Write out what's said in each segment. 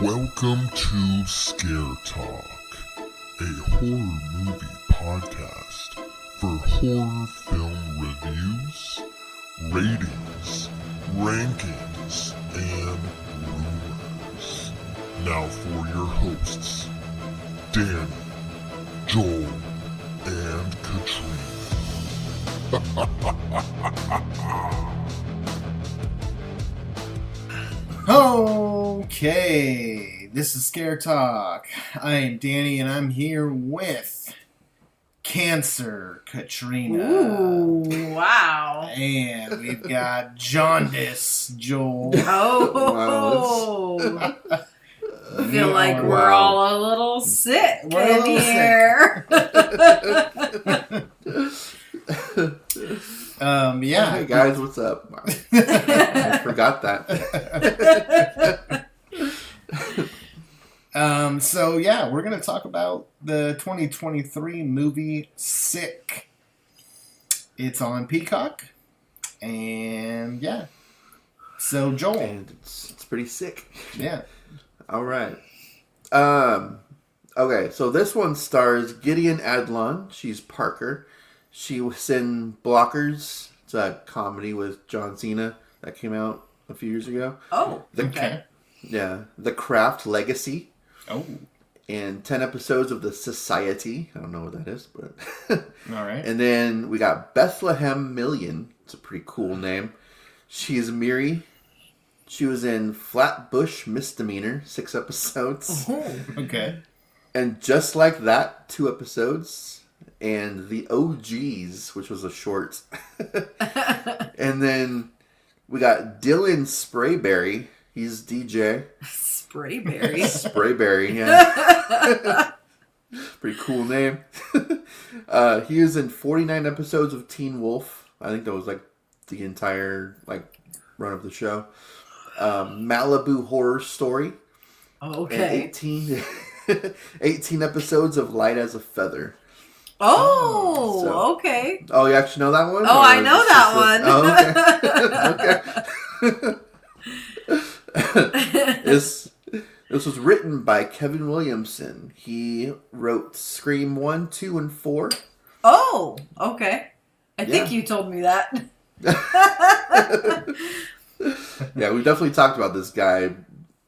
Welcome to Scare Talk, a horror movie podcast for horror film reviews, ratings, rankings, and rumors. Now for your hosts, Danny, Joel, and Katrina. Okay, this is Scare Talk. I am Danny, and I'm here with Cancer Katrina. Ooh, wow. And we've got Jaundice Joel. Oh, I feel like we're all a little sick We're a little here. Yeah. Hey guys, what's up? I forgot that. So yeah, we're gonna talk about the 2023 movie Sick. It's on Peacock, and yeah. So Joel, And it's pretty sick. yeah. All right. Okay, so this one stars Gideon Adlon. She's Parker. She was in Blockers. It's a comedy with John Cena that came out a few years ago. Oh, Okay. Yeah, The Craft Legacy. Oh, And 10 episodes of The Society. I don't know what that is, but... all right. And then we got Bethlehem Million. It's a pretty cool name. She is Miri. She was in Flatbush Misdemeanor, 6 episodes. Okay. And Just Like That, 2 episodes. And The OGs, which was a short. And then we got Dylan Sprayberry. He's DJ. Sprayberry. Sprayberry, yeah. Pretty cool name. He was in 49 episodes of Teen Wolf. I think that was like the entire run of the show. Malibu Horror Story. Okay. And 18 episodes of Light as a Feather. Oh, So- okay. Oh, you actually know that one? Oh, Or I is know this just a- okay. This was written by Kevin Williamson. He wrote Scream 1, 2, and 4. Oh, okay. I think Yeah. you told me that. Yeah, we've definitely talked about this guy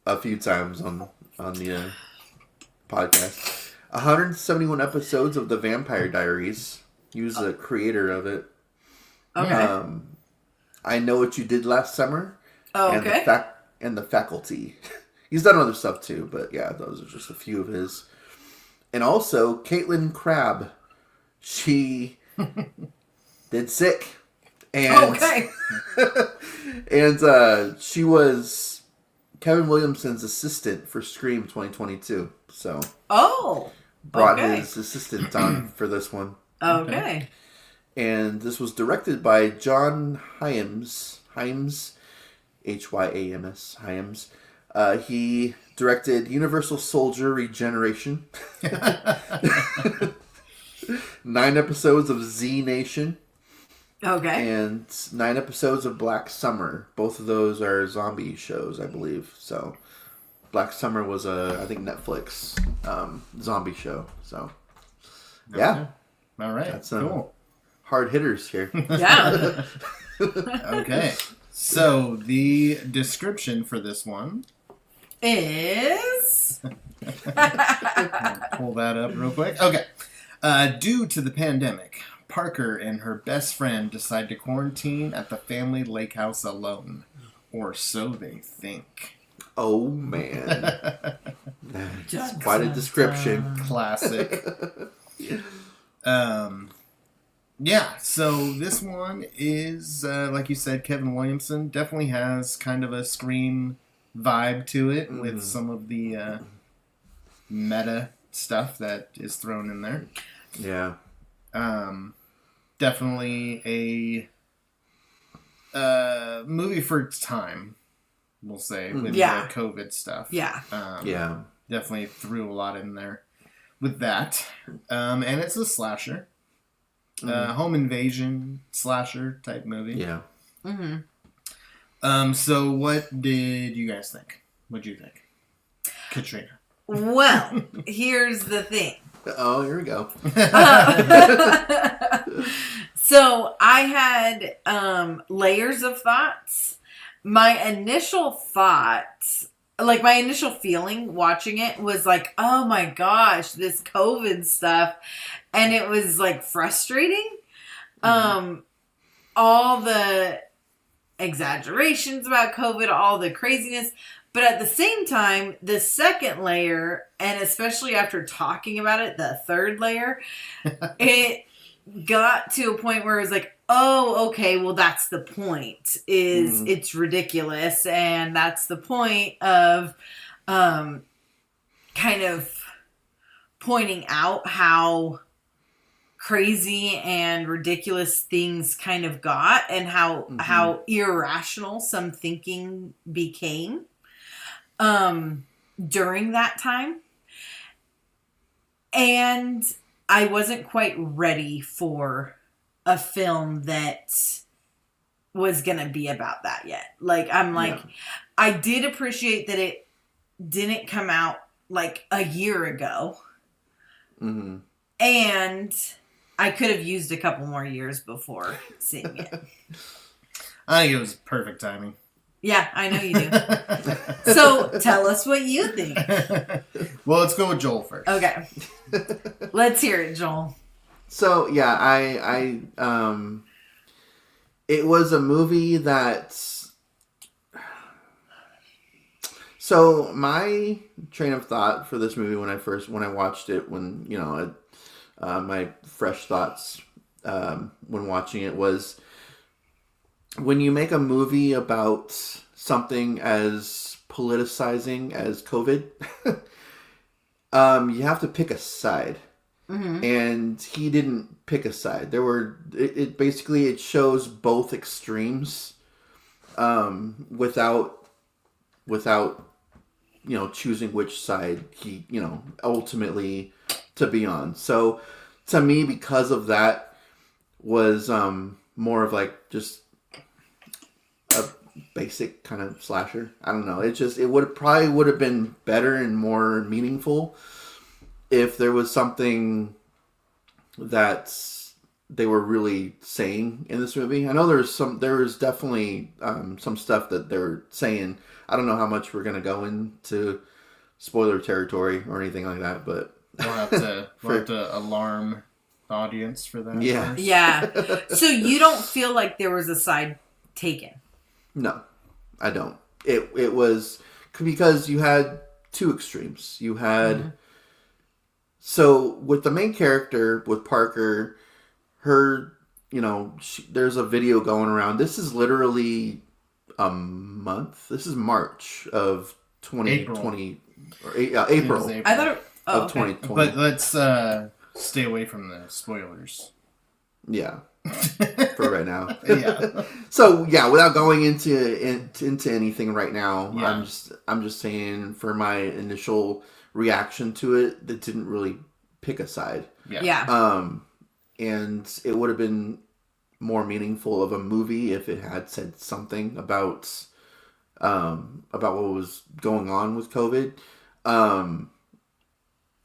a few times on the podcast. 171 episodes of The Vampire Diaries. He was the creator of it. Okay. I Know What You Did Last Summer. Oh, okay. And the Faculty. He's done other stuff too, but yeah, those are just a few of his. And also, Caitlin Crabb. She did Sick. And, Okay. and she was Kevin Williamson's assistant for Scream 2022. So Oh. brought Okay. his assistant on for this one. Okay. And this was directed by John Hyams. Hyams. Hyams. Hyams. He directed Universal Soldier Regeneration. 9 episodes of Z Nation. Okay. And 9 episodes of Black Summer. Both of those are zombie shows, I believe. So, Black Summer was I think Netflix zombie show. So, yeah. All right. That's cool. hard hitters here. Yeah. Okay. So the description for this one. Is Pull that up real quick. Okay. Due to the pandemic, Parker and her best friend decide to quarantine at the family lake house alone. Or so they think. Oh, man. That's quite a description. Classic. Yeah, so this one is, like you said, Kevin Williamson. Definitely has kind of a Scream vibe to it with some of the meta stuff that is thrown in there. Yeah. Definitely a movie for its time, we'll say, with Yeah. the COVID stuff. yeah. Yeah. Definitely threw a lot in there with that. And it's a slasher. Home invasion slasher type movie. Yeah. Mm-hmm. So what did you guys think? What'd you think? Katrina. Well, here's the thing. Oh, here we go. So I had layers of thoughts. My initial thoughts, like my initial feeling watching it was like, oh my gosh, this COVID stuff. And it was like frustrating. All the exaggerations about COVID, all the craziness. But at the same time, the second layer, and especially after talking about it, the third layer, it got to a point where it was like, oh, okay, well, that's the point, is it's ridiculous. And that's the point of kind of pointing out how crazy and ridiculous things kind of got and how irrational some thinking became during that time. And I wasn't quite ready for a film that was going to be about that yet. Like, I'm like, I did appreciate that it didn't come out like a year ago. And I could have used a couple more years before seeing it. I think it was perfect timing. Yeah, I know you do. So tell us what you think. Well, let's go with Joel first. Okay. Let's hear it, Joel. So yeah, I it was a movie that. So my train of thought for this movie when I watched it, when my fresh thoughts when watching it was, when you make a movie about something as politicizing as COVID, you have to pick a side. And he didn't pick a side. It basically shows both extremes without choosing which side he ultimately to be on. So to me, because of that, was more of like just a basic kind of slasher. I don't know. It would have been better and more meaningful if there was something that they were really saying in this movie. I know there was definitely some stuff that they were saying. I don't know how much we're gonna go into spoiler territory or anything like that, but we'll have to alarm the audience for that. Yeah. First. Yeah. So you don't feel like there was a side taken? No, I don't. It was because you had two extremes. You had so with the main character, with Parker, her, there's a video going around. This is literally a month. This is March of 2020 April. I thought of 2020. But let's stay away from the spoilers. Yeah. For right now. Yeah. So yeah, without going into anything right now, yeah. I'm just saying, for my initial reaction to it, that didn't really pick a side. Yeah. And it would have been more meaningful of a movie if it had said something about what was going on with COVID.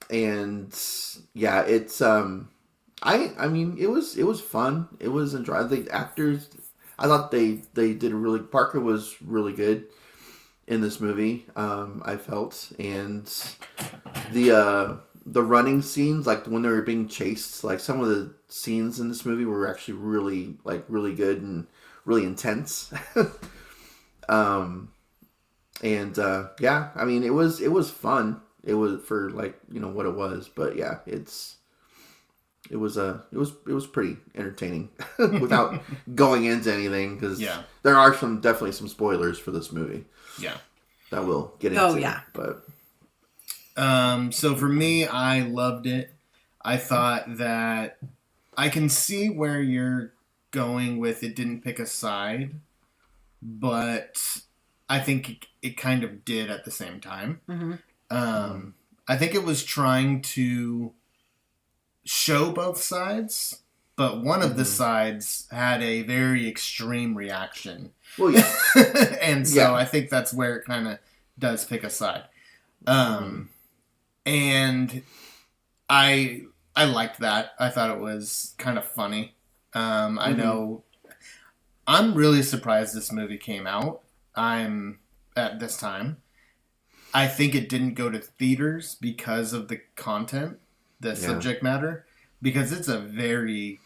And yeah, it's I mean, it was fun. It was enjoyable. The actors, I thought they did Parker was really good in this movie. I felt, and the running scenes, like when they were being chased, like some of the scenes in this movie were actually really good and really intense. And yeah, I mean, it was fun. It was for what it was, but yeah, it was pretty entertaining without going into anything, because there are definitely some spoilers for this movie. Yeah, that we'll get into. Oh yeah, but so for me, I loved it. I thought that I can see where you're going with it. Didn't pick a side, but I think it kind of did at the same time. I think it was trying to show both sides, but one of the sides had a very extreme reaction. Well, yeah. And so I think that's where it kind of does pick a side. And I liked that. I thought it was kind of funny. I know I'm really surprised this movie came out. I'm at this time. I think it didn't go to theaters because of the content, the subject matter, because it's a very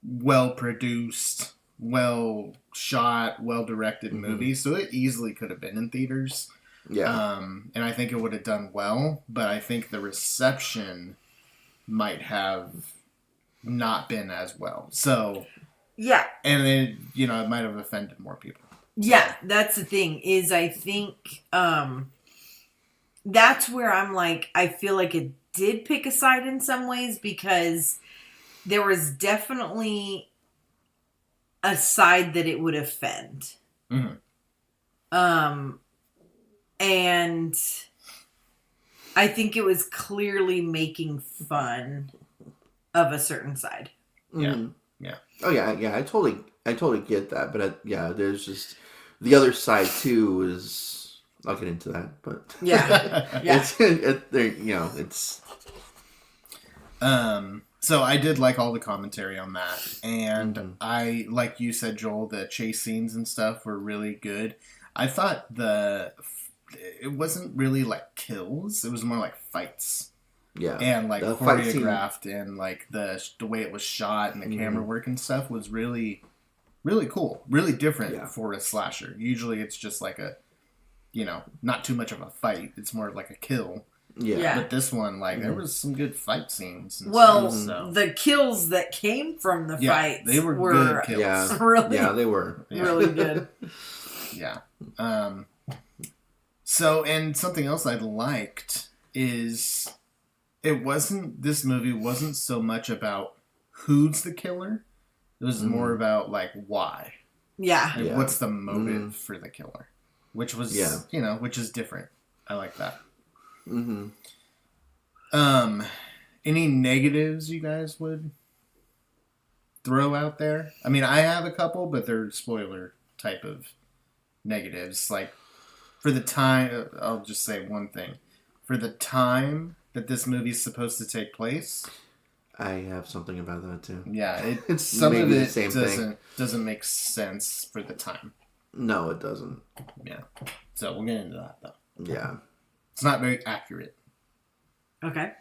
well-produced, well-shot, well-directed movie, so it easily could have been in theaters. Yeah. And I think it would have done well, but I think the reception might have not been as well. So, yeah. And then, you know, it might have offended more people. Yeah, that's the thing, is I think that's where I'm like, I feel like it did pick a side in some ways, because there was definitely a side that it would offend. Mm-hmm. And I think it was clearly making fun of a certain side. Yeah. Yeah. Oh yeah. I totally get that, but there's just the other side too. Is I'll get into that, but yeah. it's. So I did like all the commentary on that, and I, like you said, Joel, the chase scenes and stuff were really good. I thought it wasn't really like kills; it was more like fights. Yeah, and like the choreographed, and like the way it was shot and the camera work and stuff was really, really cool, really different for a slasher. Usually, it's just like a, you know, not too much of a fight. It's more like a kill. Yeah. But this one, like, there was some good fight scenes. And the kills that came from the fights they were good kills. Yeah. Really, they were really good. Yeah. So, and something else I liked is this movie wasn't so much about who's the killer. It was more about, like, why. Yeah. Like, what's the motive for the killer? Which was, which is different. I like that. Any negatives you guys would throw out there? I mean, I have a couple, but they're spoiler type of negatives. Like, for the time, I'll just say one thing. For the time that this movie's supposed to take place, I have something about that too. Yeah, it's some of it doesn't make sense for the time. No, it doesn't. Yeah, so we'll get into that though. Yeah, it's not very accurate. Okay.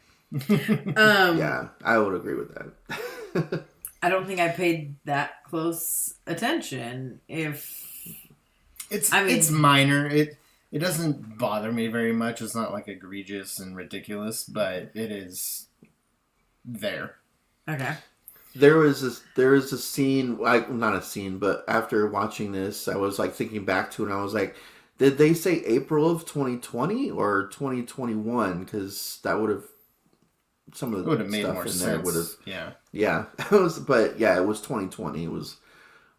Yeah, I would agree with that. I don't think I paid that close attention. It's minor. It doesn't bother me very much. It's not like egregious and ridiculous, but it is there. Okay. There is a scene, like, not a scene, but after watching this, I was like thinking back to it, and I was like, did they say April of 2020 or 2021? Because that would have some of the stuff made more in sense. there would have. Yeah. It was 2020. It was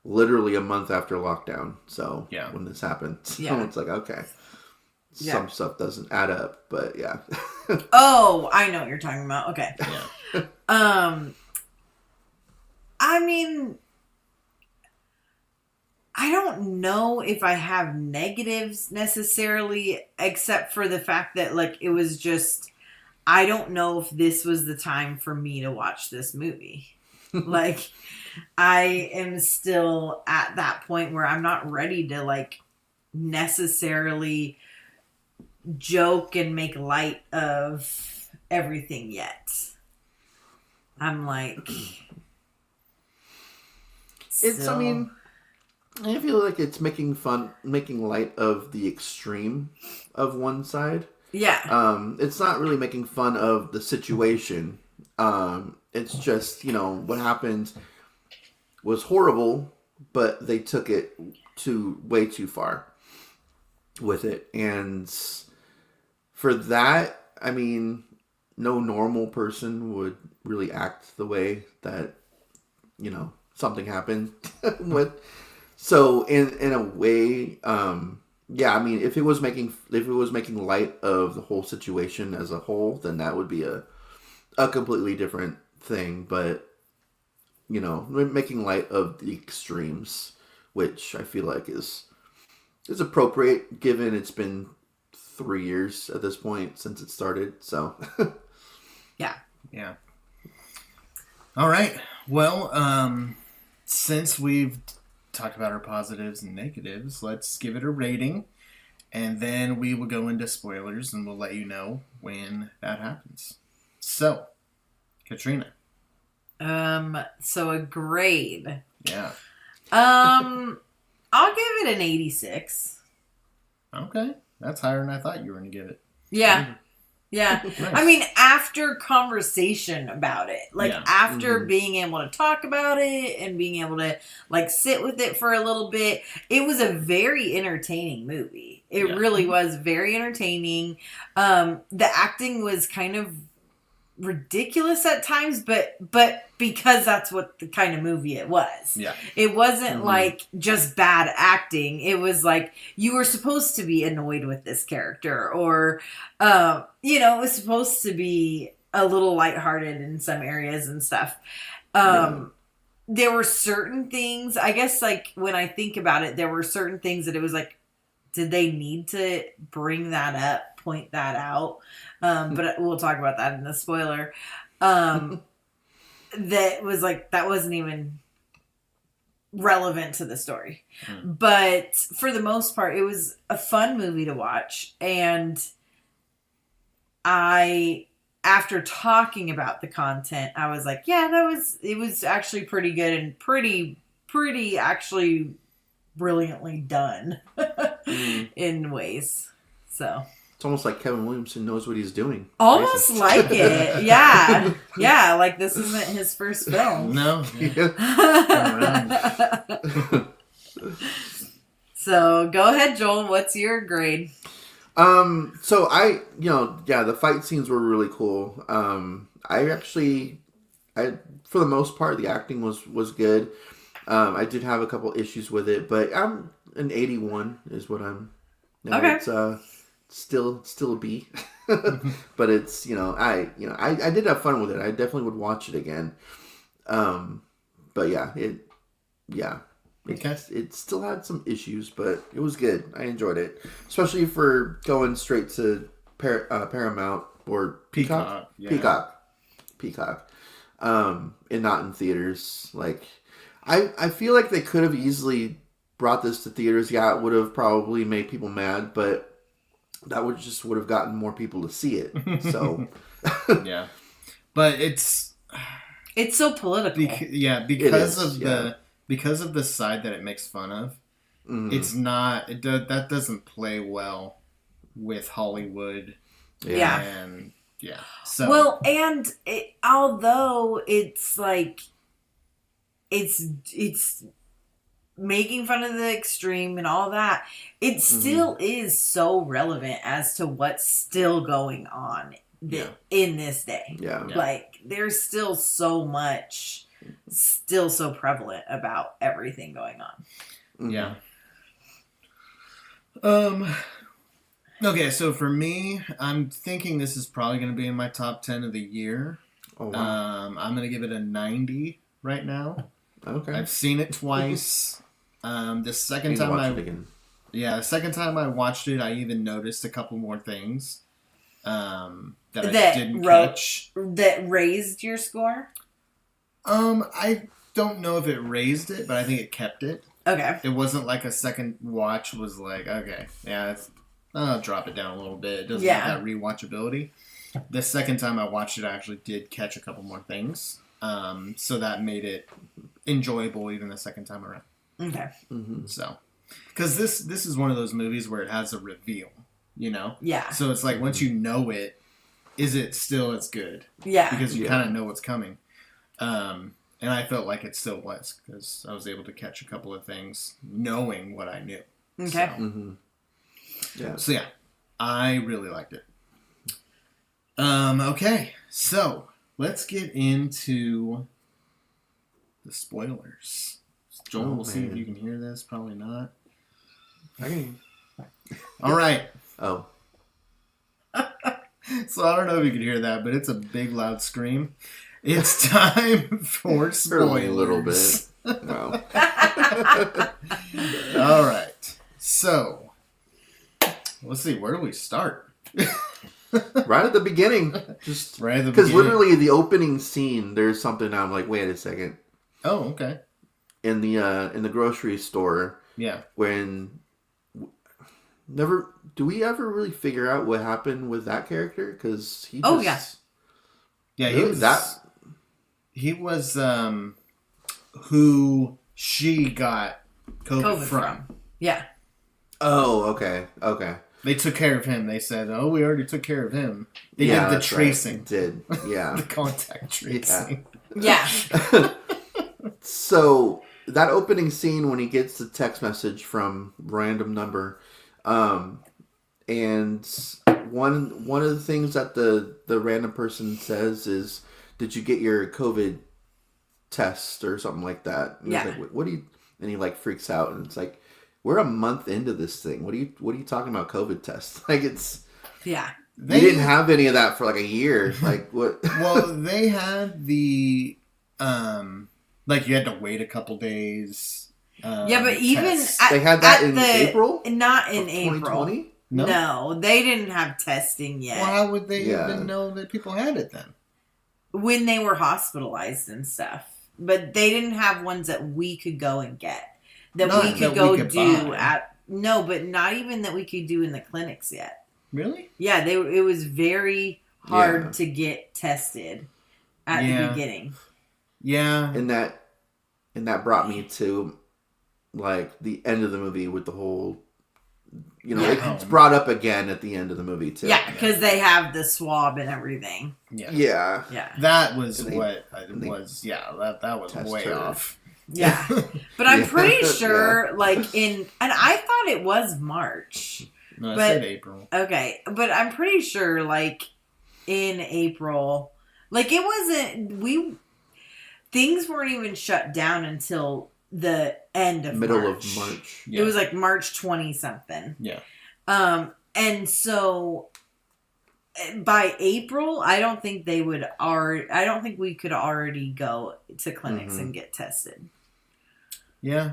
literally a month after lockdown. So when this happened, so it's like, okay, some stuff doesn't add up, but yeah. Oh, I know what you're talking about. Okay. Yeah. I mean, I don't know if I have negatives necessarily, except for the fact that, like, it was just, I don't know if this was the time for me to watch this movie. Like, I am still at that point where I'm not ready to, like, necessarily joke and make light of everything yet. I'm like... I mean, I feel like it's making light of the extreme of one side. Yeah. It's not really making fun of the situation. It's just, what happened was horrible, but they took it way too far with it. And for that, I mean, no normal person would really act the way that, something happened with. So in a way, I mean, if it was making light of the whole situation as a whole, then that would be a completely different thing. But making light of the extremes, which I feel like is appropriate given it's been 3 years at this point since it started. So, Yeah. Yeah. All right. Well, since we've talked about our positives and negatives, let's give it a rating. And then we will go into spoilers and we'll let you know when that happens. So, Katrina. So a grade. Yeah. I'll give it an 86. Okay. That's higher than I thought you were going to give it. Yeah. Yeah. Nice. I mean, after conversation about it, like after being able to talk about it and being able to like sit with it for a little bit, it was a very entertaining movie. It really was very entertaining. The acting was kind of ridiculous at times, but because that's what the kind of movie it was. Yeah. It wasn't like just bad acting. It was like you were supposed to be annoyed with this character, or it was supposed to be a little lighthearted in some areas and stuff. There were certain things, I guess, like when I think about it, there were certain things that it was like, did they need to bring that up, point that out? But we'll talk about that in the spoiler. That was like, that wasn't even relevant to the story. But for the most part, it was a fun movie to watch. And after talking about the content, I was like, yeah, it was actually pretty good and pretty actually brilliantly done in ways. So it's almost like Kevin Williamson knows what he's doing. Almost like it. Yeah. Yeah, like this isn't his first film. No. So go ahead, Joel. What's your grade? So the fight scenes were really cool. I for the most part, the acting was good. I did have a couple issues with it, but I'm an 81 is what I'm. Okay. It's still a B, but it's I did have fun with it. I definitely would watch it again. But it still had some issues, but it was good. I enjoyed it, especially for going straight to Paramount or Peacock. Peacock, and not in theaters. Like, I feel like they could have easily brought this to theaters. Yeah, it would have probably made people mad, but that would have gotten more people to see it. So, yeah, but it's so political. Because of the side that it makes fun of. It's not. That doesn't play well with Hollywood. And so well, and although it's like it's making fun of the extreme and all that, it still is so relevant as to what's still going on in this day. Like there's still so much still so prevalent about everything going on. Okay, so for me, I'm thinking this is probably going to be in my top 10 of the year. Oh, wow. I'm going to give it a 90 right now. Okay. I've seen it twice. The second time I watched it, I even noticed a couple more things that I didn't catch. That raised your score? I don't know if it raised it, but I think it kept it. Okay. It wasn't like a second watch was like, okay, I'll drop it down a little bit. It doesn't have that rewatchability. The second time I watched it, I actually did catch a couple more things. So that made it enjoyable even the second time around. Okay. So, because this is one of those movies where it has a reveal, Yeah. So it's like once you know it, is it still as good? Yeah. Because you kind of know what's coming. And I felt like it still was because I was able to catch a couple of things knowing what I knew. Okay. So, So I really liked it. Okay, so let's get into the spoilers. Joel, we'll see if you can hear this. Probably not. Okay. All right. Oh. So I don't know if you can hear that, but it's a big, loud scream. It's time for spoilers. A little bit. Wow. All right. So let's see, where do we start? Right at the beginning. Just right at the because beginning. literally the opening scene, there's something I'm like, wait a second. Oh, okay. In the grocery store, Yeah. when do we ever really figure out what happened with that character? Because he just, yeah, he really, was that he was who she got COVID from. Yeah. Oh, okay. They took care of him. They said, "Oh, we already took care of him." They Yeah, did the that's tracing. right. Did yeah The contact tracing. Yeah. So that opening scene when he gets the text message from random number, and one of the things that the random person says is, "Did you get your COVID test or something like that?" And he's like, "What do you?" And he like freaks out, and it's like, we're a month into this thing. What are you talking about COVID tests? Like it's They didn't have any of that for like a year. Like what? Well, they had the like you had to wait a couple days. But even they had that in April. Not in April. 2020. No, they didn't have testing yet. Well, how would they even know that people had it then? When they were hospitalized and stuff. But they didn't have ones that we could go and get. But not not even that we could do in the clinics yet. Really? Yeah, it was very hard to get tested at the beginning. Yeah. And that brought me to like the end of the movie with the whole, it's brought up again at the end of the movie too. Yeah, because they have the swab and everything. Yeah. That was what it was. Yeah, that was way off. Yeah. But I'm pretty sure, and I thought it was March. No, I said April. Okay. But I'm pretty sure, in April, it wasn't, things weren't even shut down until the end of middle March. Of March. Yeah. It was March 20 something. Yeah. And so by April, I don't think we could already go to clinics and get tested. Yeah.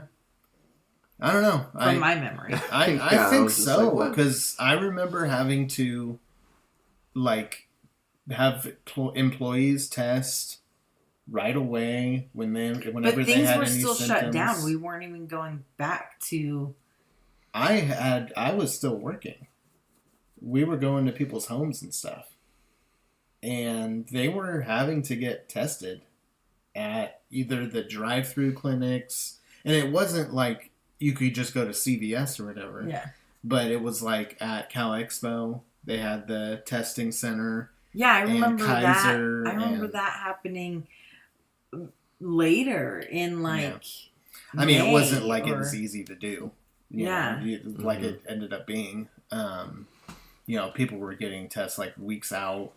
I don't know. From my memory. I think so. Because I remember having to, have employees test right away whenever they had any symptoms. But things were still shut down. We weren't even going back to... I was still working. We were going to people's homes and stuff. And they were having to get tested at either the drive-through clinics. And it wasn't like you could just go to CVS or whatever. Yeah. But it was at Cal Expo. They had the testing center. Yeah, I remember Kaiser that. I remember that happening later in I mean, May it wasn't it was easy to do. Yeah. It ended up being. People were getting tests weeks out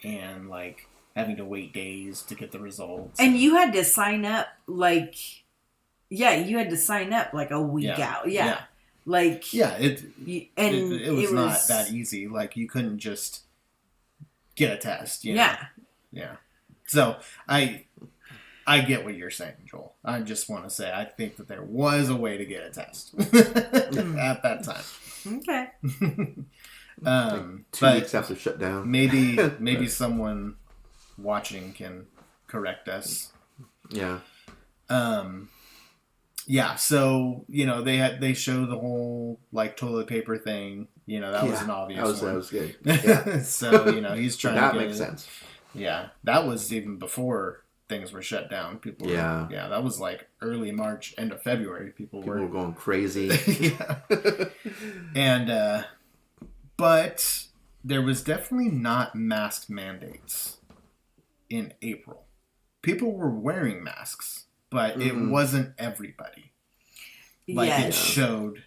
and having to wait days to get the results. And you had to sign up you had to sign up a week out. Yeah. It was not that easy. You couldn't just get a test. Yeah. So I get what you're saying, Joel. I just want to say I think that there was a way to get a test at that time. Okay. 2 weeks after shutdown. Maybe someone watching can correct us. Yeah. Yeah, so they show the whole toilet paper thing. That was an obvious one. That was good. Yeah. So he's trying that to get makes sense. Yeah, that was even before things were shut down. People were, that was early March, end of February. People were going crazy. Yeah. And but there was definitely not mask mandates in April. People were wearing masks, but it wasn't everybody. It showed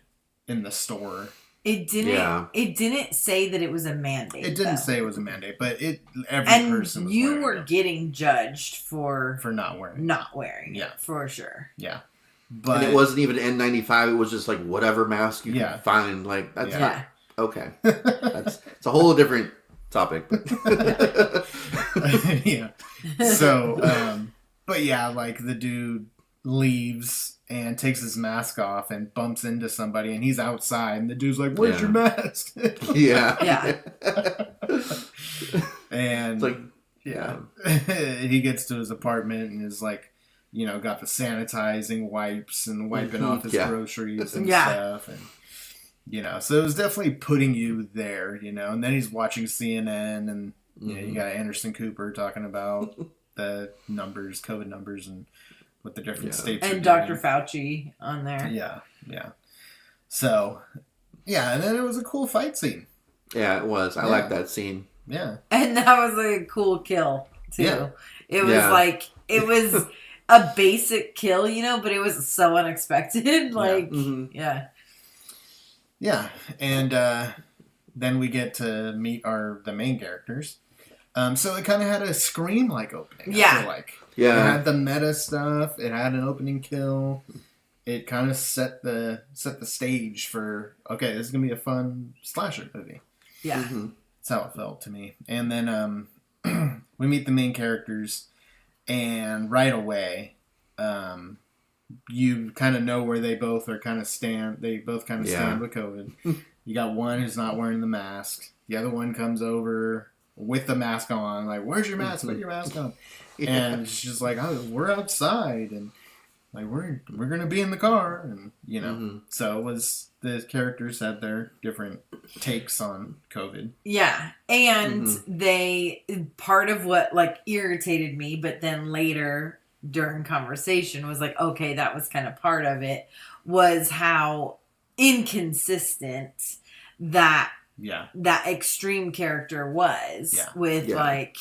in the store. It didn't. Yeah. It didn't say that it was a mandate. It didn't say it was a mandate, but every person was you were getting judged for not wearing. Not wearing. Yeah, for sure. Yeah, but and it wasn't even N95. It was just whatever mask you could find. That's not okay. It's a whole different topic. But. Yeah. So, but yeah, the dude leaves and takes his mask off and bumps into somebody, and he's outside, and the dude's like, "Where's your mask?" Yeah. And it's like, he gets to his apartment and is like, you know, got the sanitizing wipes and wiping off his groceries and stuff, and you know, so it was definitely putting you there, you know. And then he's watching CNN, and you know, you got Anderson Cooper talking about the numbers, COVID numbers, and what the different states and are Dr. Fauci on there. Yeah. So, yeah, and then it was a cool fight scene. Yeah, it was. I like that scene. Yeah. And that was a cool kill, too. Yeah. It was like, it was a basic kill, you know, but it was so unexpected. Like, yeah. Yeah, and then we get to meet the main characters. So it kind of had a Scream-like opening, I feel like. Yeah. It had the meta stuff. It had an opening kill. It kind of set the stage for, okay, this is going to be a fun slasher movie. Yeah. That's how it felt to me. And then we meet the main characters, and right away, you kind of know where they both are kind of stand. They both kind of stand with COVID. You got one who's not wearing the mask. The other one comes over with the mask on, like, "Where's your mask? Put your mask on." And she's like, "Oh, we're outside, and like we're gonna be in the car," and you know. So it was, the characters had their different takes on COVID. Yeah, and they, part of what like irritated me, but then later during conversation was like, okay, that was kind of part of it, was how inconsistent that extreme character was with like,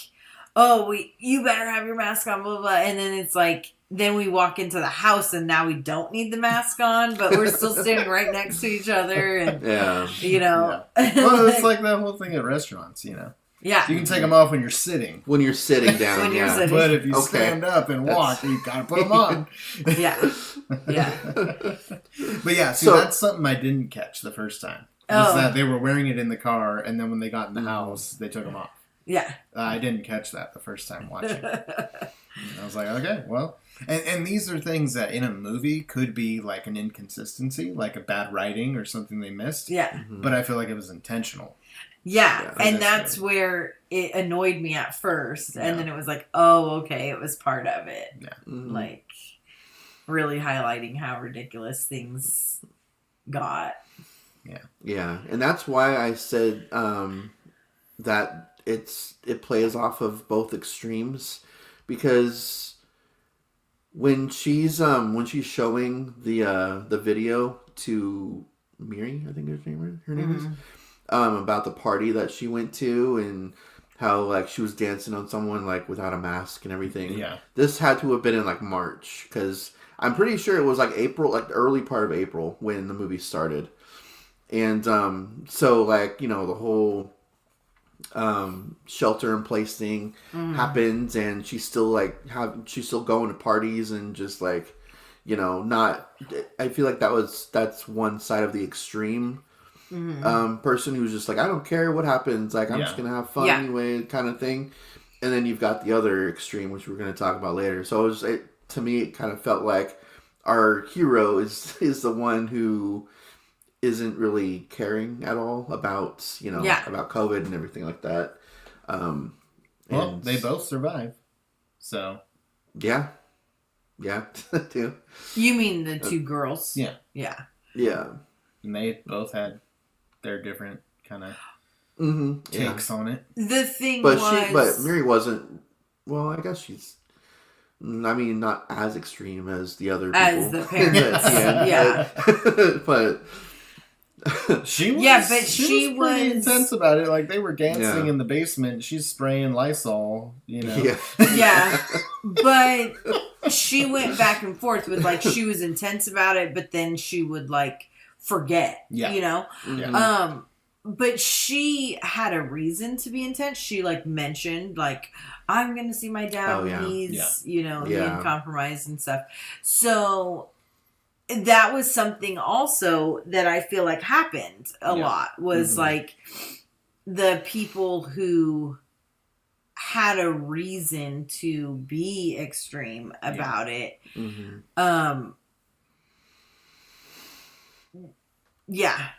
oh, you better have your mask on, blah, blah, blah. And then it's like, then we walk into the house and now we don't need the mask on, but we're still standing right next to each other. And, you know. Well, it's like that whole thing at restaurants, you know. Yeah. You can take them off when you're sitting. When you're sitting down, When you're sitting. But if you stand up and walk, you gotta put them on. Yeah. But yeah, so that's something I didn't catch the first time. Was that they were wearing it in the car, and then when they got in the house, they took them off. Yeah. I didn't catch that the first time watching it. I was like, okay, well. And these are things that in a movie could be like an inconsistency, like a bad writing or something they missed. Yeah. But I feel like it was intentional. Yeah, and that's where it annoyed me at first. And then it was like, oh, okay, it was part of it. Yeah. Like, really highlighting how ridiculous things got. Yeah, and that's why I said that it plays off of both extremes, because when she's showing the video to Miri, I think her name is, about the party that she went to and how like she was dancing on someone like without a mask and everything. Yeah, this had to have been in like March, because I'm pretty sure it was like April, like the early part of April when the movie started. And so like, you know, the whole shelter in place thing happens, and she's still going to parties and just like, you know, not. I feel like that's one side of the extreme person who's just like, I don't care what happens, like I'm just gonna have fun anyway, kind of thing. And then you've got the other extreme, which we're gonna talk about later. So to me, it kind of felt like our hero is the one who isn't really caring at all about, you know, about COVID and everything like that. Well, they both survive. So. Yeah, too. You mean the two girls? Yeah. Yeah. Yeah. And they both had their different kind of takes on it. The thing but Miri wasn't. Well, I guess she's. I mean, not as extreme as the other people. As the parents. But she was. Yeah, but she was pretty intense about it. Like they were dancing in the basement. She's spraying Lysol. You know. Yeah. But she went back and forth with like she was intense about it, but then she would like forget. Yeah. You know. Yeah. But she had a reason to be intense. She like mentioned like, I'm gonna see my dad when he's you know compromised and stuff. So that was something also that I feel like happened a lot, was like the people who had a reason to be extreme about it Yeah.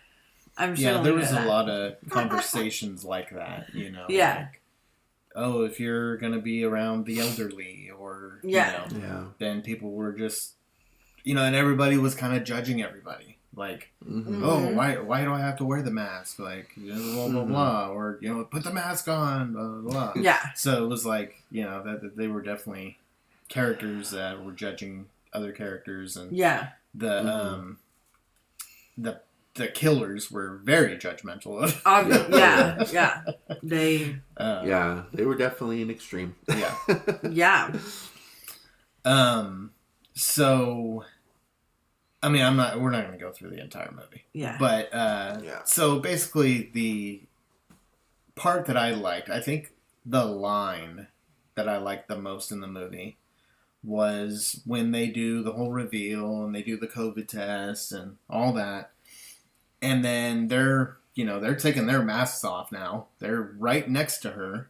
I'm sure. Yeah, there was a lot of conversations like that, you know. Yeah. Like, oh, if you're going to be around the elderly or, Yeah. you know, then people were just, you know, and everybody was kind of judging everybody. Like, oh, why do I have to wear the mask? Like, you know, blah, blah, blah. Or, you know, put the mask on, blah, blah, blah. Yeah. So it was like, you know, that they were definitely characters that were judging other characters. And the killers were very judgmental of yeah. They they were definitely an extreme. Yeah. Yeah. So I mean, we're not going to go through the entire movie. Yeah. But so basically the part that I liked, I think the line that I liked the most in the movie was when they do the whole reveal and they do the COVID test and all that. And then they're taking their masks off now. They're right next to her,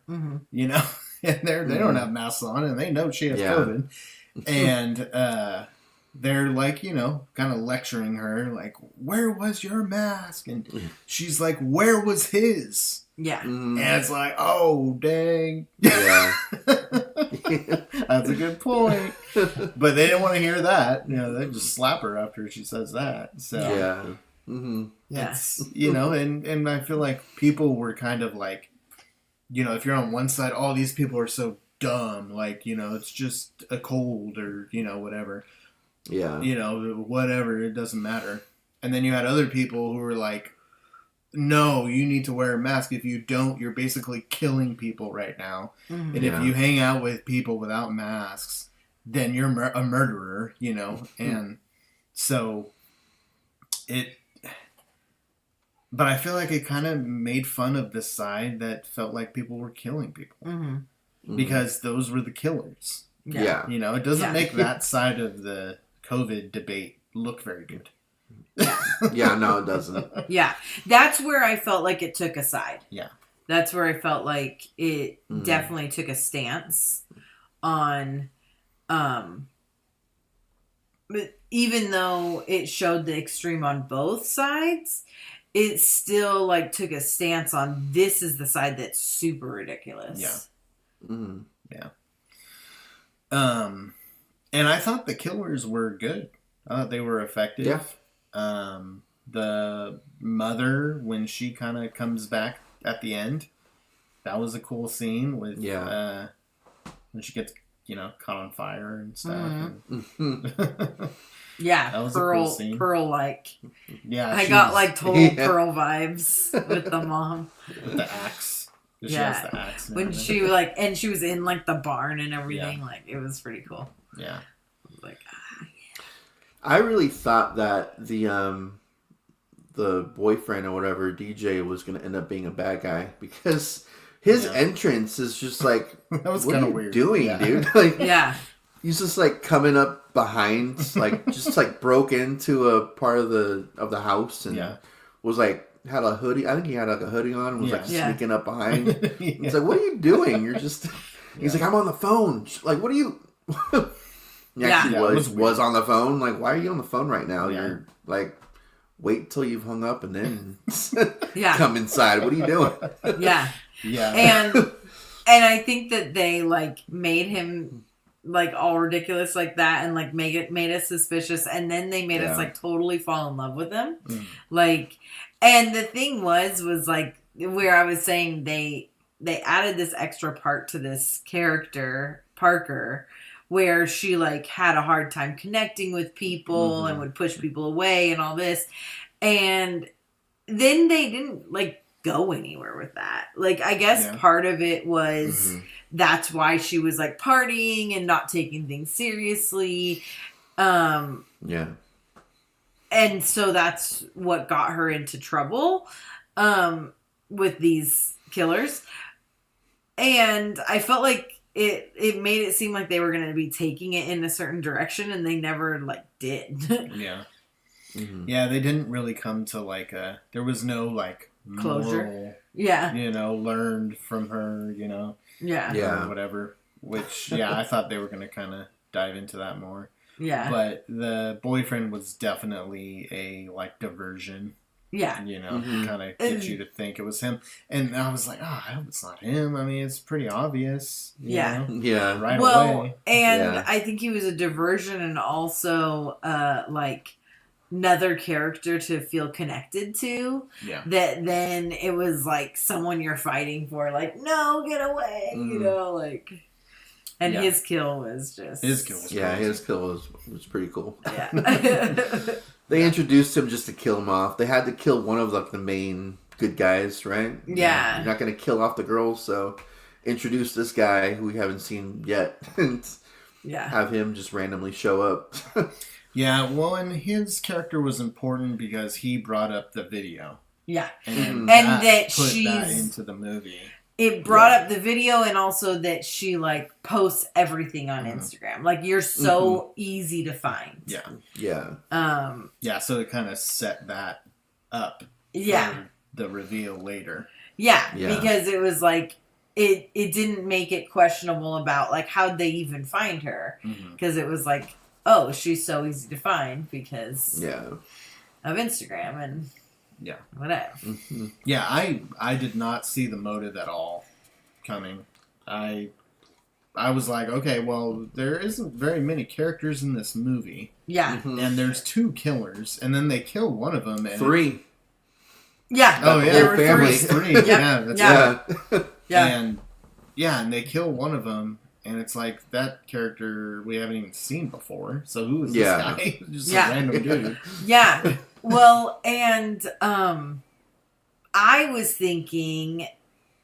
you know, and they don't have masks on and they know she has COVID. And they're like, you know, kind of lecturing her, like, where was your mask? And she's like, where was his? Yeah. And it's like, oh, dang. Yeah. That's a good point. But they didn't want to hear that. You know, they just slap her after she says that. So Yeah. It's, you know, and I feel like people were kind of like, you know, if you're on one side, all these people are so dumb. Like, you know, it's just a cold or, you know, whatever. Yeah. You know, whatever. It doesn't matter. And then you had other people who were like, no, you need to wear a mask. If you don't, you're basically killing people right now. And if you hang out with people without masks, then you're a murderer, you know. And so but I feel like it kind of made fun of the side that felt like people were killing people. Because those were the killers. Yeah. You know, it doesn't make that side of the COVID debate look very good. Yeah, no, it doesn't. Yeah. That's where I felt like it took a side. Yeah. That's where I felt like it definitely took a stance on, but even though it showed the extreme on both sides, it still like took a stance on this is the side that's super ridiculous. Yeah. Yeah. And I thought the killers were good. I thought they were effective. Yeah. The mother, when she kind of comes back at the end, that was a cool scene with, when she gets, you know, caught on fire and stuff. Yeah. That was Pearl, a cool scene. Pearl-like. Yeah. I got like total Pearl vibes with the mom. With the axe. She Yeah. has the axe and When everything. she like, and she was in like the barn and everything. Yeah. Like, it was pretty cool. Yeah. Like, I really thought that the boyfriend or whatever, DJ, was going to end up being a bad guy because his entrance is just like, that was what kind are of you weird. doing, Yeah. dude? Like, yeah. he's just like coming up behind, like just like broke into a part of the house and was like had a hoodie. I think he had like a hoodie on and was like sneaking up behind. He's like, "What are you doing? You're just." He's like, "I'm on the phone." Like, what are you? He actually was on the phone. Like, why are you on the phone right now? You're like, wait till you've hung up and then come inside. What are you doing? Yeah. Yeah. And I think that they like made him like all ridiculous like that and like made us suspicious, and then they made us like totally fall in love with him. Like, and the thing was like where I was saying they added this extra part to this character, Parker, where she like had a hard time connecting with people and would push people away and all this. And then they didn't like go anywhere with that. Like, I guess part of it was that's why she was like partying and not taking things seriously. And so that's what got her into trouble with these killers. And I felt like it made it seem like they were going to be taking it in a certain direction, and they never like did. Yeah. Yeah, they didn't really come to like there was no like closure. Moral, Yeah. You know, learned from her, you know. Yeah. Or whatever. Which, I thought they were going to kind of dive into that more. Yeah. But the boyfriend was definitely a like diversion Yeah. Kind of get you to think it was him. And I was like, oh, I hope it's not him. I mean, it's pretty obvious. Yeah. Yeah. Right away. And I think he was a diversion and also, like, another character to feel connected to. Yeah. That then it was, like, someone you're fighting for. Like, no, get away. Like... And his kill was just... His kill was crazy. His kill was pretty cool. Yeah. They introduced him just to kill him off. They had to kill one of like the main good guys, right? Yeah. You're not going to kill off the girls, so introduce this guy who we haven't seen yet. And have him just randomly show up. Yeah, well, and his character was important because he brought up the video. Yeah. And that put that into the movie. It brought up the video and also that she, like, posts everything on Instagram. Like, you're so easy to find. Yeah. Yeah. Yeah, so it kind of set that up for the reveal later. Yeah, because it was, like, it didn't make it questionable about, like, how'd they even find her. Because it was, like, oh, she's so easy to find because of Instagram and... Yeah. Whatever. Yeah, I did not see the motive at all coming. I was like, okay, well, there isn't very many characters in this movie. Yeah. And there's 2 killers, and then they kill one of them. And 3. Yeah. Oh, yeah. There were Family. 3. 3. That's right. Yeah. And they kill one of them, and it's like, that character we haven't even seen before. So who is this guy? Just a random dude. Yeah. Well, and I was thinking,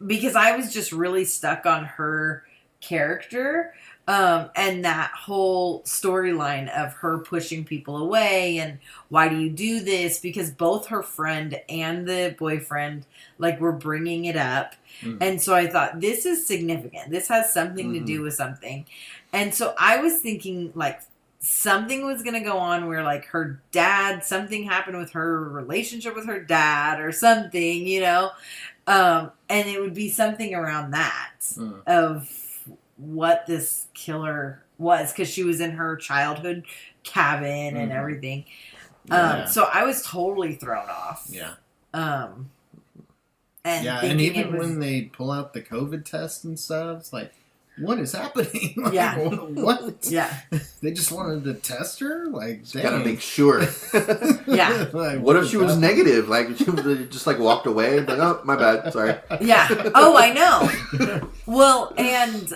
because I was just really stuck on her character and that whole storyline of her pushing people away and why do you do this? Because both her friend and the boyfriend, like, were bringing it up. And so I thought, this is significant. This has something to do with something. And so I was thinking, like, something was going to go on where, like, her dad, something happened with her relationship with her dad or something, and it would be something around that of what this killer was, because she was in her childhood cabin and everything. So I was totally thrown off. And even when they pull out the COVID test and stuff, it's like, what is happening? Like, what? Yeah. They just wanted to test her? Like, just gotta make sure. Like, what if she was negative? Like, she just, like, walked away? Like, oh, my bad. Sorry. Yeah. Oh, I know. Well, and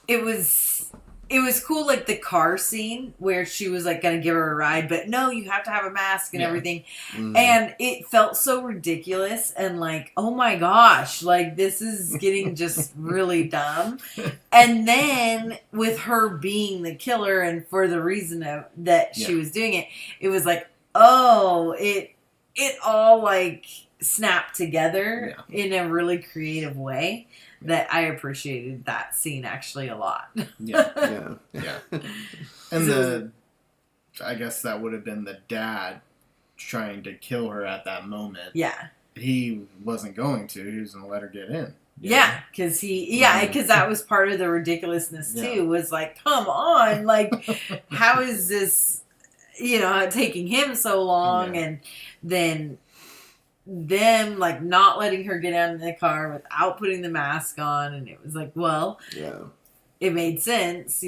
it was cool, like, the car scene where she was, like, gonna give her a ride, but no, you have to have a mask and everything. And it felt so ridiculous and, like, oh my gosh, like, this is getting just really dumb. And then with her being the killer and for the reason that she was doing it, it was like, oh, it all, like, snapped together in a really creative way. That I appreciated that scene actually a lot. Yeah. And I guess that would have been the dad trying to kill her at that moment. Yeah. He wasn't going to. He was going to let her get in. Yeah, because because that was part of the ridiculousness too. Was like, come on, like, how is this, taking him so long, and then them, like, not letting her get out of the car without putting the mask on, and it was like, well, it made sense,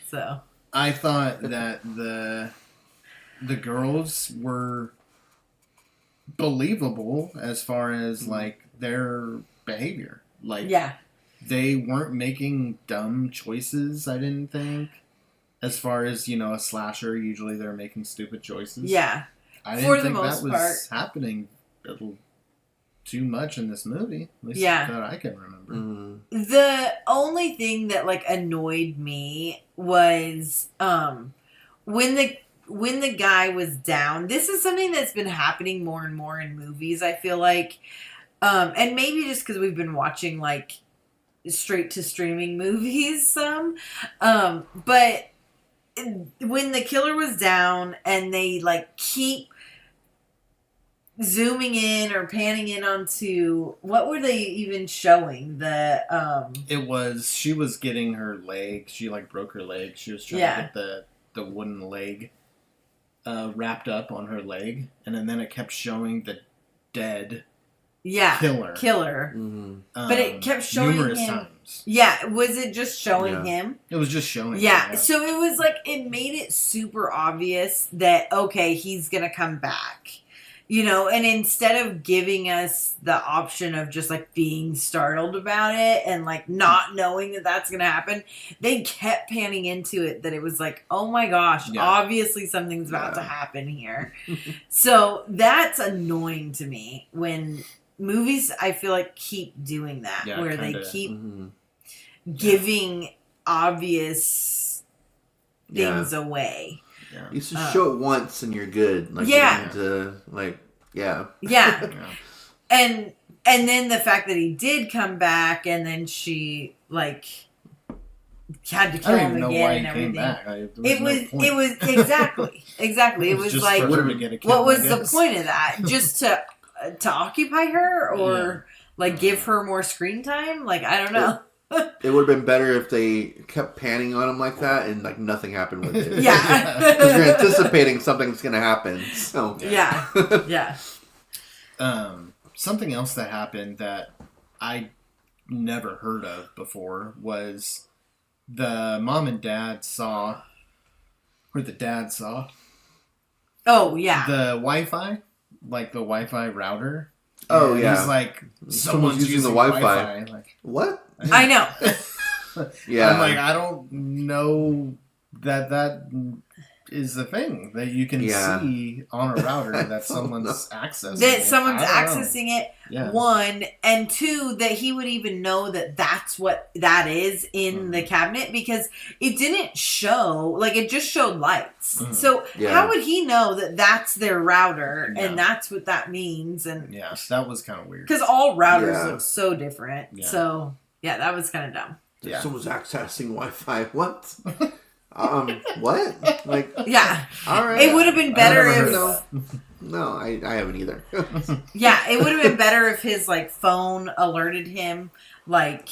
So I thought that the girls were believable as far as like their behavior. Like, they weren't making dumb choices, I didn't think. As far as, a slasher, usually they're making stupid choices. Yeah. I didn't think that was happening too much in this movie. At least that I can remember. The only thing that, like, annoyed me was when the guy was down. This is something that's been happening more and more in movies, I feel like. And maybe just because we've been watching, like, straight to streaming movies some. But when the killer was down and they, like, keep zooming in or panning in onto, what were they even showing? She was getting her leg. She, like, broke her leg. She was trying to get the wooden leg wrapped up on her leg, and then it kept showing the dead killer. Mm-hmm. But it kept showing numerous him. times. Yeah, was it just showing him? It was just showing Yeah, him. so it was like, it made it super obvious that, okay, he's going to come back. You know, and instead of giving us the option of just like being startled about it and like not knowing that that's going to happen, they kept panning into it that it was like, oh my gosh, obviously something's about to happen here. So that's annoying to me when movies, I feel like, keep doing that, where they keep giving obvious things away. Yeah. You should show it once and you're good. Like, you don't need to, like, Yeah. And then the fact that he did come back and then she, like, had to kill him again and everything. It was exactly. It was like, what was the point of that? Just to occupy her or like give her more screen time? Like, I don't know. It would have been better if they kept panning on him like that and like nothing happened with it. Yeah. Because you're anticipating something's going to happen. So. Yeah. Something else that happened that I never heard of before was the mom and dad saw, or the dad saw. Oh, yeah. The Wi-Fi, like the Wi-Fi router. Oh, yeah. He's like, someone's using the Wi-Fi. Like, what? I know. Yeah. I'm like, I don't know that is the thing that you can see on a router that someone's accessing. That someone's accessing it, Yeah. one. And two, that he would even know that that's what that is in the cabinet, because it didn't show, like, it just showed lights. So how would he know that that's their router and that's what that means? And yeah, that was kind of weird. Because all routers look so different. Yeah. So, yeah, that was kind of dumb. Yeah. Someone's accessing Wi-Fi. What? What? Like, yeah. All right. It would have been better if... No, I haven't either. Yeah, it would have been better if his, like, phone alerted him, like,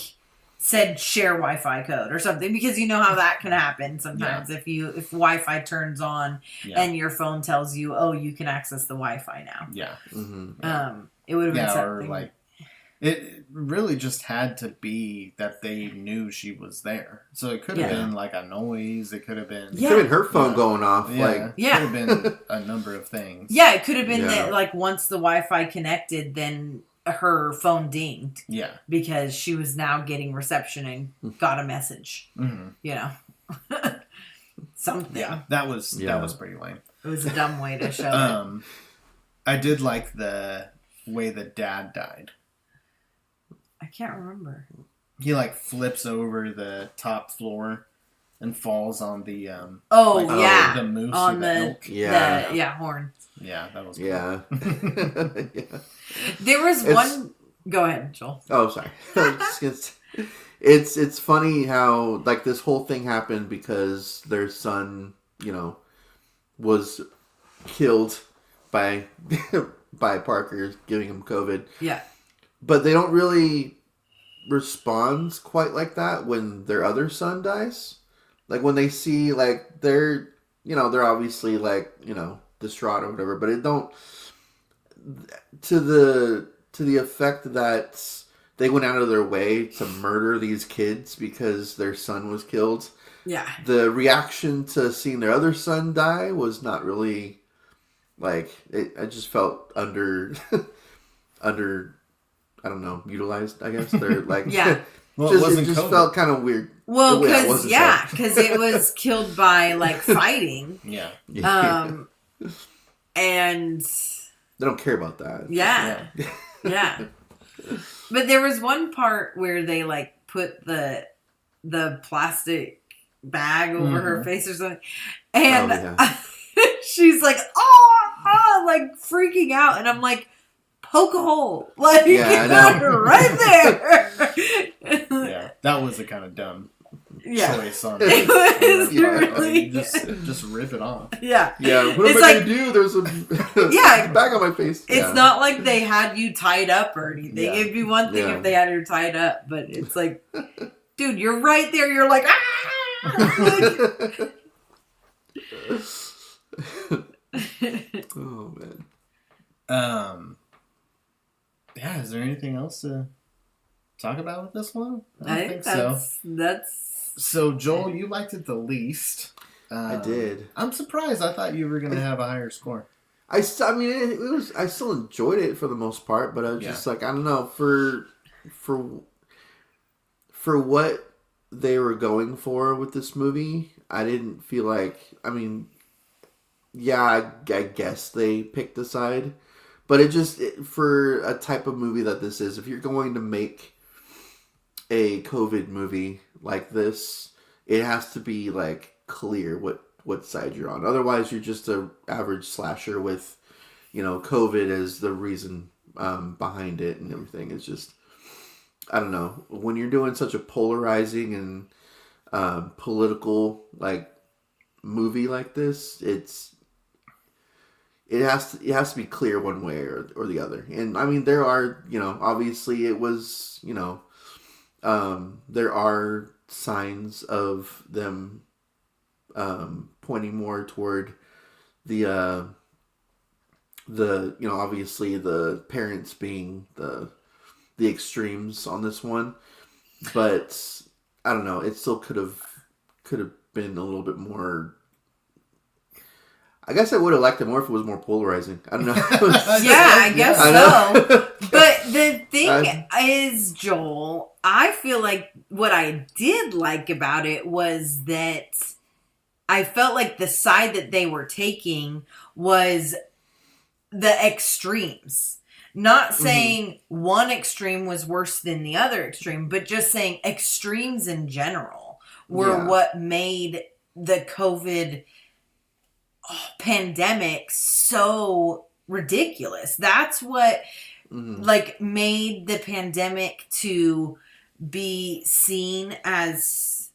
said share Wi-Fi code or something, because you know how that can happen sometimes if Wi-Fi turns on and your phone tells you, oh, you can access the Wi-Fi now. Yeah. It would have been something. Or, like, it really just had to be that they knew she was there. So it could have been like a noise. It could have been... It could have been her phone going off. Yeah. It could have been a number of things. Yeah, it could have been that, like, once the Wi-Fi connected, then her phone dinged. Yeah. Because she was now getting reception and got a message. Mm-hmm. You know? Something. Yeah, that was pretty lame. It was a dumb way to show it. I did like the way the dad died. I can't remember. He like flips over the top floor and falls on the the moose on the elk. horn. Yeah, that was cool. Yeah. There was one. Go ahead, Joel. Oh, sorry. It's funny how like this whole thing happened because their son, was killed by Parker giving him COVID. Yeah. But they don't really respond quite like that when their other son dies. Like when they see like they're obviously like, distraught or whatever, but it don't to the effect that they went out of their way to murder these kids because their son was killed. Yeah. The reaction to seeing their other son die was not really like I just felt under I don't know, utilized, I guess. They're like, well, it just felt kind of weird. Well, because it was killed by like fighting. Yeah. And they don't care about that. Yeah. But there was one part where they like put the plastic bag over her face or something, and she's like, like freaking out, and I'm like, poke a hole, like right there. Yeah, that was a kind of dumb choice on it. Was really just rip it off. Yeah. What am I gonna do? There's a bag on my face. It's not like they had you tied up or anything. It'd be one thing if they had you tied up, but it's like, dude, you're right there. You're like, Yeah, is there anything else to talk about with this one? I think so. So, Joel, you liked it the least. I did. I'm surprised. I thought you were going to have a higher score. I mean, it was. I still enjoyed it for the most part, but I was just like, I don't know, for what they were going for with this movie, I didn't feel like. I mean, yeah, I guess they picked a side, but for a type of movie that this is, if you're going to make a COVID movie like this, it has to be like clear what side you're on. Otherwise, you're just a average slasher with, COVID as the reason behind it and everything. It's just, I don't know. When you're doing such a polarizing and political like movie like this, it has to be clear one way or the other. And I mean, there are, obviously it was, there are signs of them pointing more toward the obviously the parents being the extremes on this one, but I don't know, it still could have been a little bit more. I guess I would have liked it more if it was more polarizing. I don't know. Yeah, I guess so. But the thing is, Joel, I feel like what I did like about it was that I felt like the side that they were taking was the extremes. Not saying one extreme was worse than the other extreme, but just saying extremes in general were what made the COVID pandemic so ridiculous. That's what like made the pandemic to be seen as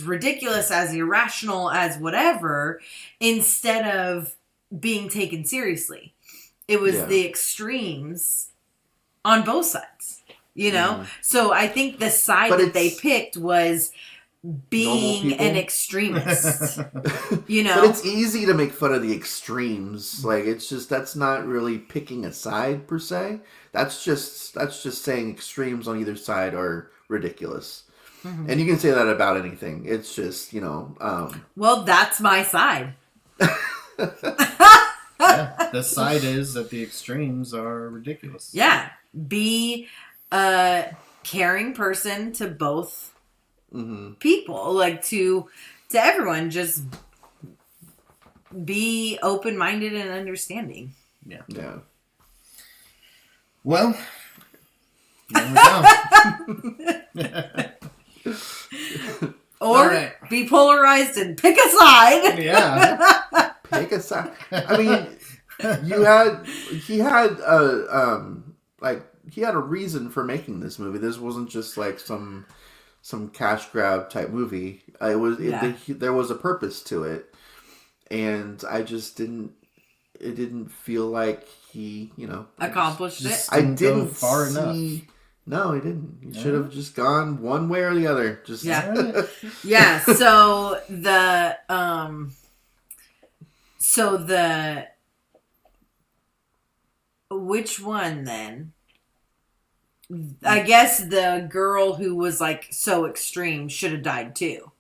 ridiculous, as irrational, as whatever, instead of being taken seriously. It was the extremes on both sides, So I think the side that they picked was being an extremist, But it's easy to make fun of the extremes. Like, it's just, that's not really picking a side per se. That's just saying extremes on either side are ridiculous. And you can say that about anything. It's just, well, that's my side. Yeah, the side is that the extremes are ridiculous. Yeah. Be a caring person to both people, like to everyone. Just be open-minded and understanding. Yeah. Well, there we go. Or be polarized and pick a side. Yeah. Pick a side. I mean, he had a reason for making this movie. This wasn't just like some cash grab type movie. There was a purpose to it, and I just didn't. It didn't feel like he, accomplished it. I didn't far enough. No, he didn't. He should have just gone one way or the other. Just yeah. So the which one then? I guess the girl who was like so extreme should have died too.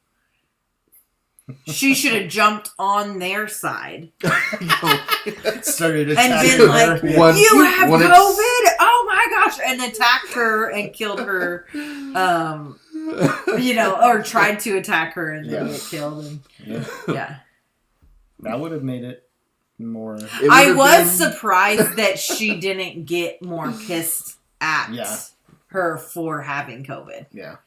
She should have jumped on their side. Started and been like, you have COVID? Oh my gosh. And attacked her and killed her. Or tried to attack her and then get killed. And, yeah. That would have made it more. I was surprised that she didn't get more pissed at her for having COVID. Yeah.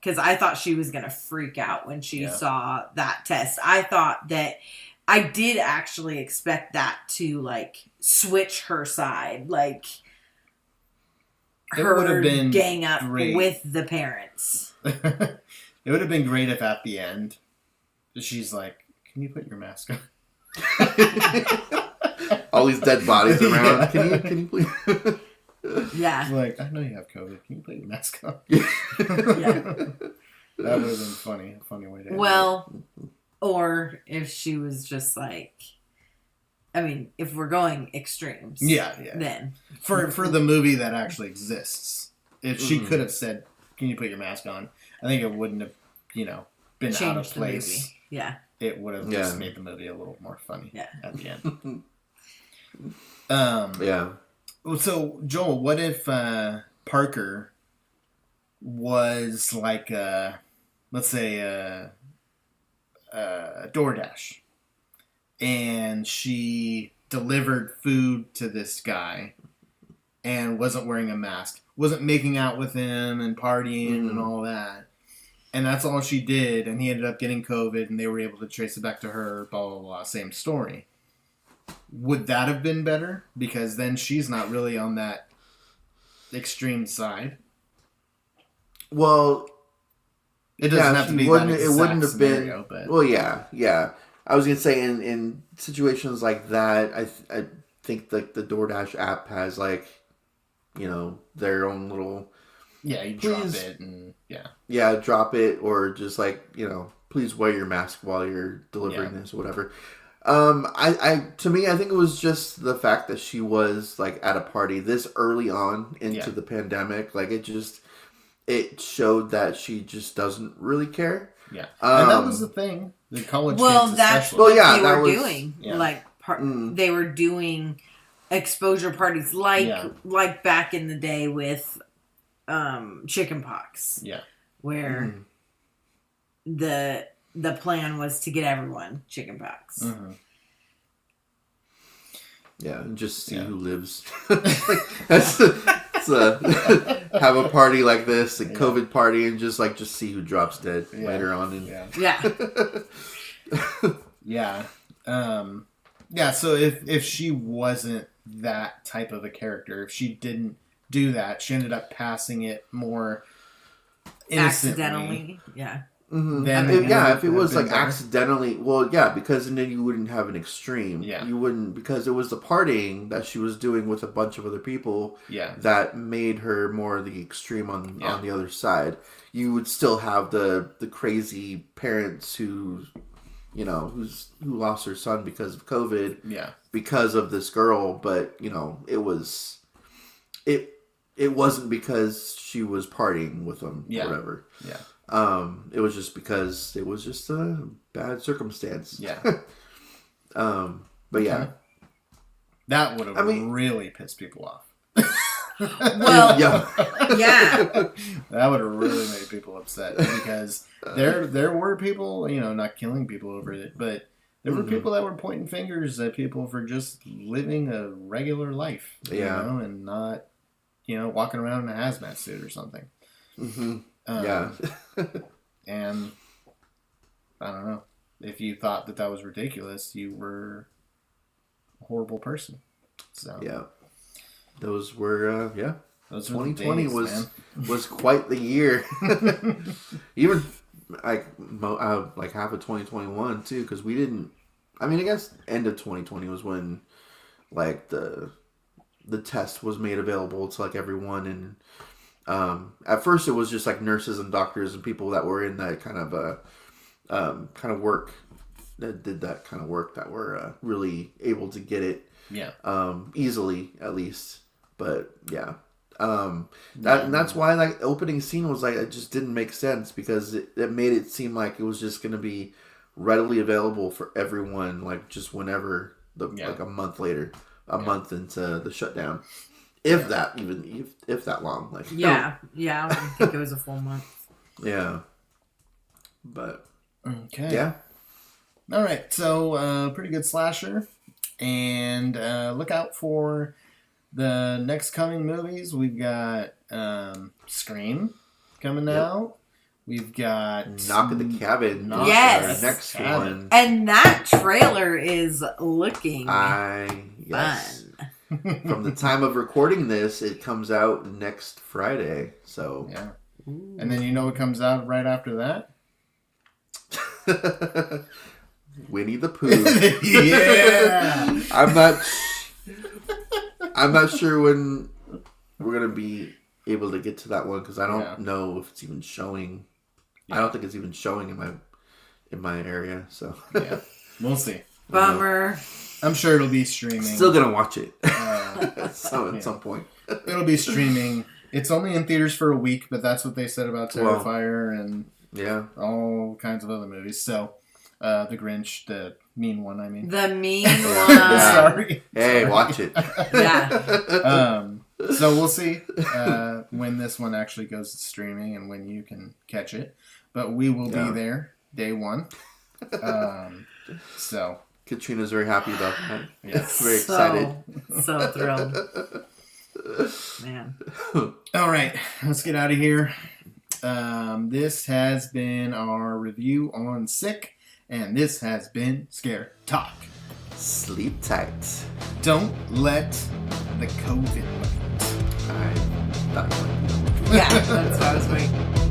Because I thought she was going to freak out when she saw that test. I thought that I did actually expect that to like switch her side, like her gang up with the parents. It would have been great if at the end she's like, "Can you put your mask on?" All these dead bodies around. Can you please? Yeah. She's like, I know you have COVID. Can you put your mask on? Yeah. That would have been funny. A funny way to end it. Or if she was just like, I mean, if we're going extremes. Yeah. Then. For the movie that actually exists. If she could have said, "Can you put your mask on?" I think it wouldn't have, been Changed out of the movie. place. Yeah. It would have just made the movie a little more funny at the end. Yeah. So, Joel, what if Parker was like, let's say, DoorDash, and she delivered food to this guy and wasn't wearing a mask, wasn't making out with him and partying and all that, and that's all she did, and he ended up getting COVID, and they were able to trace it back to her, blah, blah, blah, same story. Would that have been better? Because then she's not really on that extreme side. Well, it doesn't have to be that exact it wouldn't have scenario, been. but... Well, yeah. I was gonna say in situations like that, I think like the DoorDash app has like, their own little. Yeah, you drop it and Yeah, drop it or just like please wear your mask while you're delivering this or whatever. To me, I think it was just the fact that she was like at a party this early on into the pandemic. Like it showed that she just doesn't really care. Yeah, and that was the thing. The college kids that's especially. what they were doing. Yeah. Like they were doing exposure parties, like back in the day with chicken pox. Yeah, where the plan was to get everyone chicken pox. Mm-hmm. Yeah, and just see who lives. Have a party like this, a COVID party, and just see who drops dead later on. And So if she wasn't that type of a character, if she didn't do that, she ended up passing it more innocently. Accidentally, Mm-hmm. If it was like accidentally, because then you wouldn't have an extreme. Yeah. You wouldn't, because it was the partying that she was doing with a bunch of other people. Yeah. That made her more the extreme on the other side. You would still have the crazy parents who lost their son because of COVID. Yeah. Because of this girl, but it wasn't because she was partying with them or whatever. Yeah. It was just because it was just a bad circumstance. Yeah. But yeah. That would have really pissed people off. Well, yeah. That would have really made people upset because there were people, not killing people over it, but there were people that were pointing fingers at people for just living a regular life, and not, walking around in a hazmat suit or something. Mm-hmm. And I don't know. If you thought that was ridiculous, you were a horrible person. So yeah, those were Those 2020 days, was quite the year. Even like half of 2021 too, because we didn't. I mean, I guess end of 2020 was when like the test was made available to like everyone and. At first, it was just like nurses and doctors and people that were in that kind of work that did that kind of work that were really able to get it easily at least. But and that's why like opening scene was like it just didn't make sense because it made it seem like it was just going to be readily available for everyone like just whenever like a month later, a month into the shutdown. If that long, like I don't think it was a full month. Yeah, but okay, all right. So pretty good slasher, and look out for the next coming movies. We've got Scream coming out. We've got Knock at the Cabin. Yes, next one, and that trailer is looking fun. From the time of recording this, it comes out next Friday. So and then what comes out right after that? Winnie the Pooh. Yeah. I'm not sure when we're gonna be able to get to that one because I don't know if it's even showing. I don't think it's even showing in my area. So we'll see. Bummer. I'm sure it'll be streaming. Still gonna watch it. At some point. It'll be streaming. It's only in theaters for a week, but that's what they said about Terrifier and all kinds of other movies. So, The Grinch, the mean one, I mean. The mean one. Sorry. Hey, watch it. Yeah. So we'll see when this one actually goes to streaming and when you can catch it. But we will be there day one. So Katrina's very happy about that. Yeah. Very excited. So thrilled. Man. All right, let's get out of here. This has been our review on Sick, and this has been Scare Talk. Sleep tight. Don't let the COVID wait. I thought Yeah, that's what I was waiting.